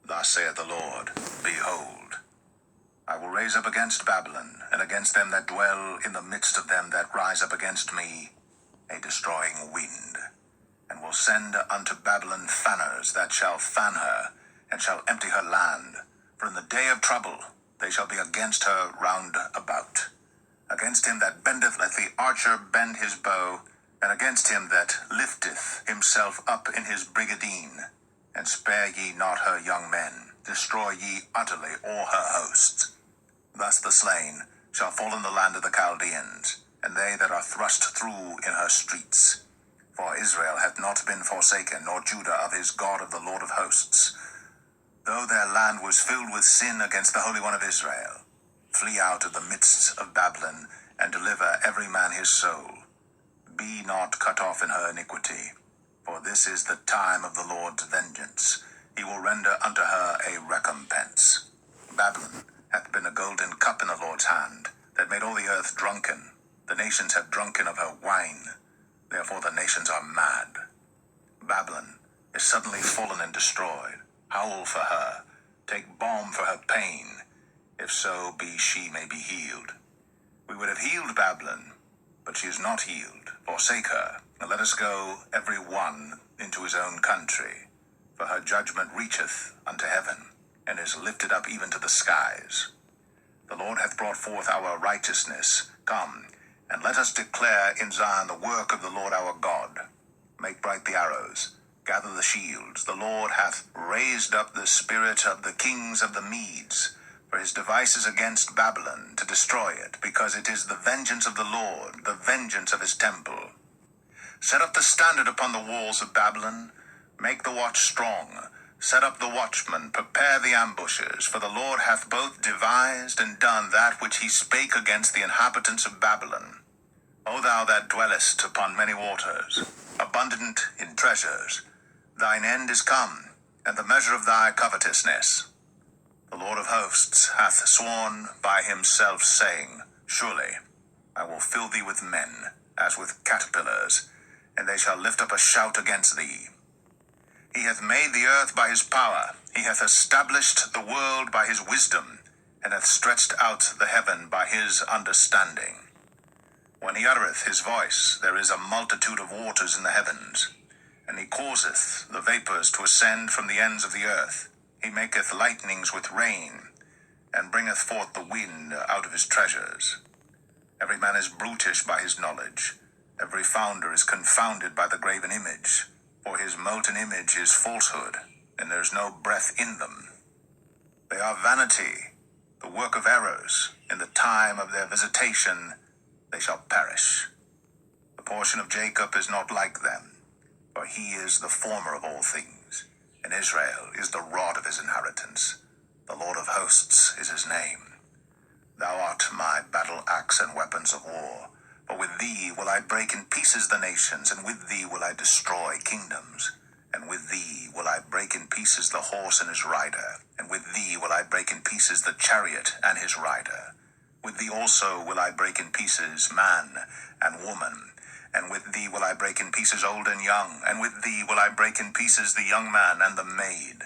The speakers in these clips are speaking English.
Thus saith the Lord, Behold, I will raise up against Babylon, and against them that dwell in the midst of them that rise up against me, a destroying wind, and will send unto Babylon fanners that shall fan her, and shall empty her land. For in the day of trouble they shall be against her round about. Against him that bendeth let the archer bend his bow, and against him that lifteth himself up in his brigadine. And spare ye not her young men, destroy ye utterly all her hosts. Thus the slain shall fall in the land of the Chaldeans, and they that are thrust through in her streets. For Israel hath not been forsaken, nor Judah of his God of the Lord of hosts. Though their land was filled with sin against the Holy One of Israel, flee out of the midst of Babylon, and deliver every man his soul. Be not cut off in her iniquity, for this is the time of the Lord's vengeance. He will render unto her a recompense. Babylon hath been a golden cup in the Lord's hand, that made all the earth drunken. The nations have drunken of her wine, therefore the nations are mad. Babylon is suddenly fallen and destroyed. Howl for her, take balm for her pain, if so be she may be healed. We would have healed Babylon, but she is not healed. Forsake her, and let us go every one into his own country. For her judgment reacheth unto heaven, and is lifted up even to the skies. The Lord hath brought forth our righteousness. Come, and let us declare in Zion the work of the Lord our God. Make bright the arrows, gather the shields. The Lord hath raised up the spirit of the kings of the Medes, for his devices against Babylon, to destroy it, because it is the vengeance of the Lord, the vengeance of his temple. Set up the standard upon the walls of Babylon, make the watch strong, set up the watchmen, prepare the ambushes, for the Lord hath both devised and done that which he spake against the inhabitants of Babylon. O thou that dwellest upon many waters, abundant in treasures, thine end is come, and the measure of thy covetousness. The Lord of hosts hath sworn by himself, saying, Surely I will fill thee with men, as with caterpillars, and they shall lift up a shout against thee. He hath made the earth by his power, he hath established the world by his wisdom, and hath stretched out the heaven by his understanding. When he uttereth his voice, there is a multitude of waters in the heavens, and he causeth the vapors to ascend from the ends of the earth. He maketh lightnings with rain, and bringeth forth the wind out of his treasures. Every man is brutish by his knowledge. Every founder is confounded by the graven image. For his molten image is falsehood, and there is no breath in them. They are vanity, the work of errors. In the time of their visitation they shall perish. The portion of Jacob is not like them, for he is the former of all things, and Israel is the rod of his inheritance. The Lord of hosts is his name. Thou art my battle axe and weapons of war. For with thee will I break in pieces the nations, and with thee will I destroy kingdoms. And with thee will I break in pieces the horse and his rider, and with thee will I break in pieces the chariot and his rider. With thee also will I break in pieces man and woman, and with thee will I break in pieces old and young, and with thee will I break in pieces the young man and the maid.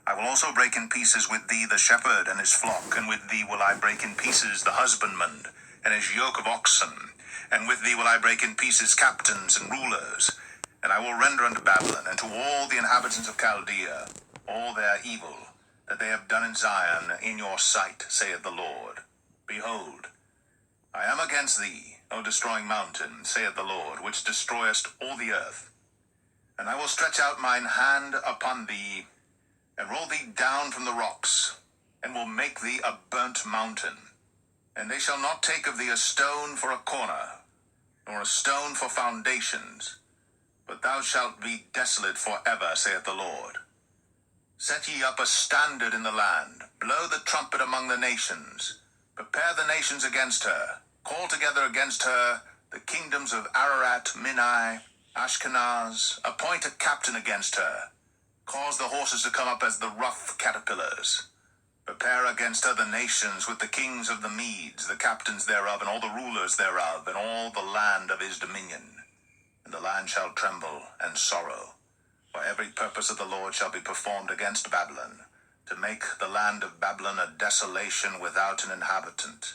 I will also break in pieces with thee the shepherd and his flock, and with thee will I break in pieces the husbandman and his yoke of oxen, and with thee will I break in pieces captains and rulers. And I will render unto Babylon and to all the inhabitants of Chaldea all their evil that they have done in Zion in your sight, saith the Lord. Behold, I am against thee, O destroying mountain, saith the Lord, which destroyest all the earth. And I will stretch out mine hand upon thee, and roll thee down from the rocks, and will make thee a burnt mountain. And they shall not take of thee a stone for a corner, nor a stone for foundations, but thou shalt be desolate forever, saith the Lord. Set ye up a standard in the land, blow the trumpet among the nations, prepare the nations against her, call together against her the kingdoms of Ararat, Minai, Ashkenaz, appoint a captain against her, cause the horses to come up as the rough caterpillars. Prepare against her the nations with the kings of the Medes, the captains thereof, and all the rulers thereof, and all the land of his dominion. And the land shall tremble and sorrow, for every purpose of the Lord shall be performed against Babylon, to make the land of Babylon a desolation without an inhabitant.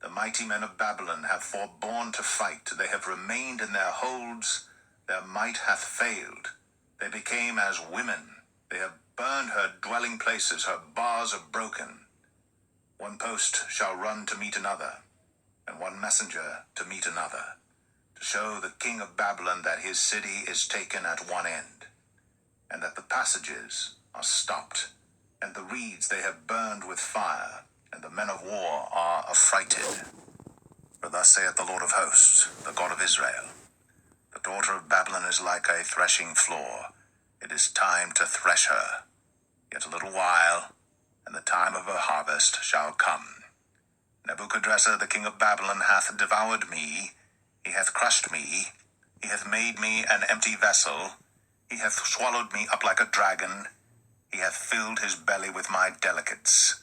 The mighty men of Babylon have forborne to fight. They have remained in their holds. Their might hath failed. They became as women. They have burned her dwelling places. Her bars are broken. One post shall run to meet another, and one messenger to meet another, to show the king of Babylon that his city is taken at one end, and that the passages are stopped, and the reeds they have burned with fire, and the men of war are affrighted. For thus saith the Lord of hosts, the God of Israel, the daughter of Babylon is like a threshing floor. It is time to thresh her. Yet a little while, and the time of her harvest shall come. Nebuchadrezzar the king of Babylon hath devoured me. He hath crushed me. He hath made me an empty vessel. He hath swallowed me up like a dragon. He hath filled his belly with my delicates.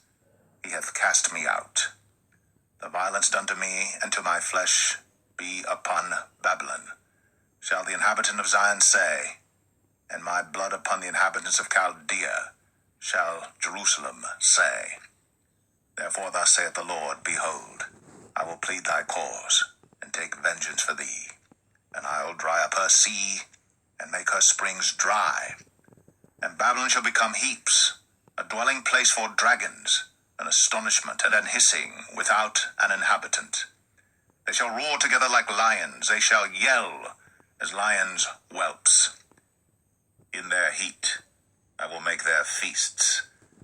He hath cast me out. The violence done to me and to my flesh be upon Babylon, shall the inhabitant of Zion say, and my blood upon the inhabitants of Chaldea, shall Jerusalem say. Therefore thus saith the Lord, Behold, I will plead thy cause, and take vengeance for thee, and I will dry up her sea, and make her springs dry. And Babylon shall become heaps, a dwelling place for dragons, an astonishment and an hissing without an inhabitant. They shall roar together like lions, they shall yell as lions' whelps. In their heat I will make their feasts,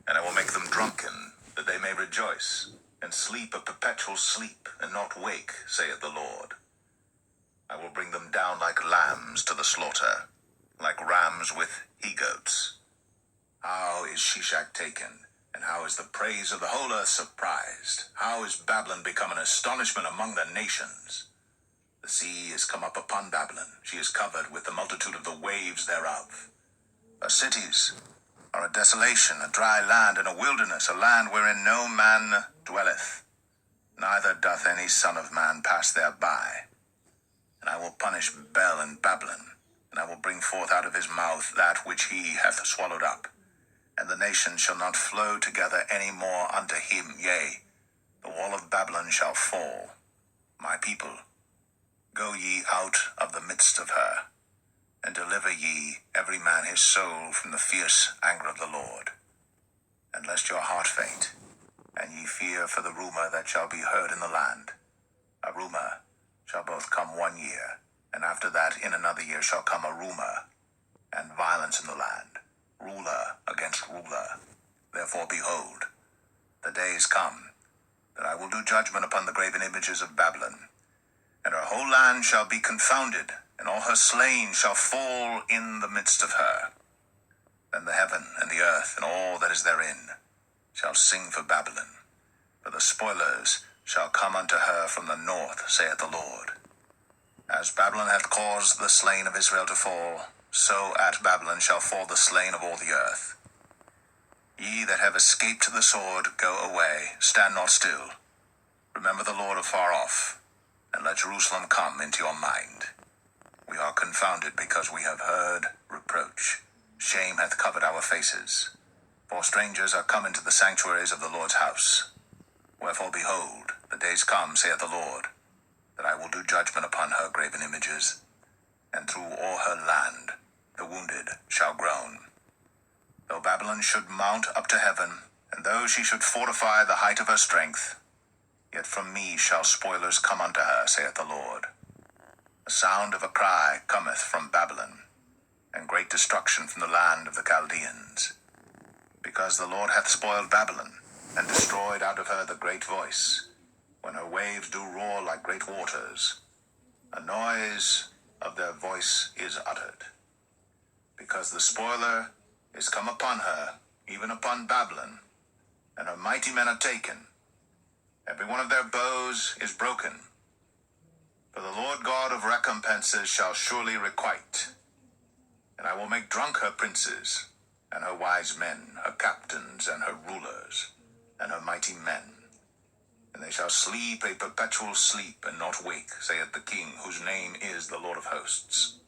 and I will make them drunken, that they may rejoice, and sleep a perpetual sleep, and not wake, saith the Lord. I will bring them down like lambs to the slaughter, like rams with he-goats. How is Shishak taken? And how is the praise of the whole earth surprised? How is Babylon become an astonishment among the nations? The sea is come up upon Babylon. She is covered with the multitude of the waves thereof. Her cities are a desolation, a dry land, and a wilderness, a land wherein no man dwelleth, neither doth any son of man pass thereby. And I will punish Bel and Babylon, and I will bring forth out of his mouth that which he hath swallowed up. And the nations shall not flow together any more unto him. Yea, the wall of Babylon shall fall. My people, go ye out of the midst of her, and deliver ye every man his soul from the fierce anger of the Lord. And lest your heart faint, and ye fear for the rumor that shall be heard in the land. A rumor shall both come 1 year, and after that in another year shall come a rumor, and violence in the land, ruler against ruler. Therefore, behold, the days come, that I will do judgment upon the graven images of Babylon, and her whole land shall be confounded, and all her slain shall fall in the midst of her. Then the heaven and the earth and all that is therein shall sing for Babylon, for the spoilers shall come unto her from the north, saith the Lord. As Babylon hath caused the slain of Israel to fall, so at Babylon shall fall the slain of all the earth. Ye that have escaped the sword, go away, stand not still. Remember the Lord afar off, and let Jerusalem come into your mind. We are confounded because we have heard reproach. Shame hath covered our faces. For strangers are come into the sanctuaries of the Lord's house. Wherefore, behold, the days come, saith the Lord, that I will do judgment upon her graven images, and through all her land the wounded shall groan. Though Babylon should mount up to heaven, and though she should fortify the height of her strength, yet from me shall spoilers come unto her, saith the Lord. The sound of a cry cometh from Babylon, and great destruction from the land of the Chaldeans. Because the Lord hath spoiled Babylon, and destroyed out of her the great voice, when her waves do roar like great waters, a noise of their voice is uttered. Because the spoiler is come upon her, even upon Babylon, and her mighty men are taken. Every one of their bows is broken. For the Lord God of recompenses shall surely requite. And I will make drunk her princes, and her wise men, her captains, and her rulers, and her mighty men. And they shall sleep a perpetual sleep, and not wake, saith the King, whose name is the Lord of hosts.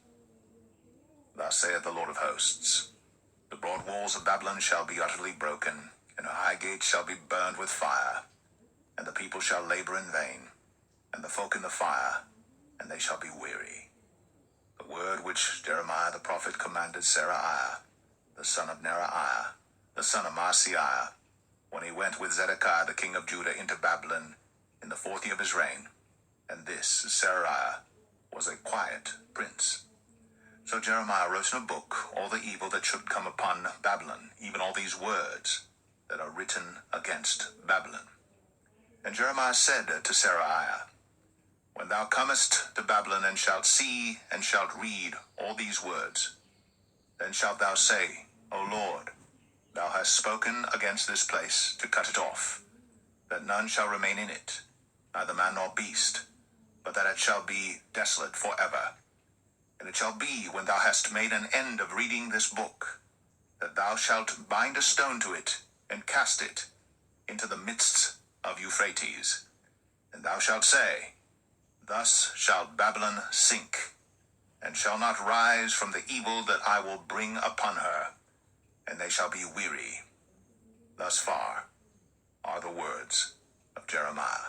Thus saith the Lord of hosts, The broad walls of Babylon shall be utterly broken, and her high gates shall be burned with fire. And the people shall labor in vain, and the folk in the fire, and they shall be weary. The word which Jeremiah the prophet commanded Seraiah, the son of Neraiah, the son of Maaseiah, when he went with Zedekiah the king of Judah into Babylon in the 4th year of his reign. And this Seraiah was a quiet prince. So Jeremiah wrote in a book all the evil that should come upon Babylon, even all these words that are written against Babylon. And Jeremiah said to Seraiah, When thou comest to Babylon, and shalt see and shalt read all these words, then shalt thou say, O Lord, thou hast spoken against this place to cut it off, that none shall remain in it, neither man nor beast, but that it shall be desolate forever. And it shall be, when thou hast made an end of reading this book, that thou shalt bind a stone to it, and cast it into the midst of Euphrates. And thou shalt say, Thus shall Babylon sink, and shall not rise from the evil that I will bring upon her, and they shall be weary. Thus far are the words of Jeremiah.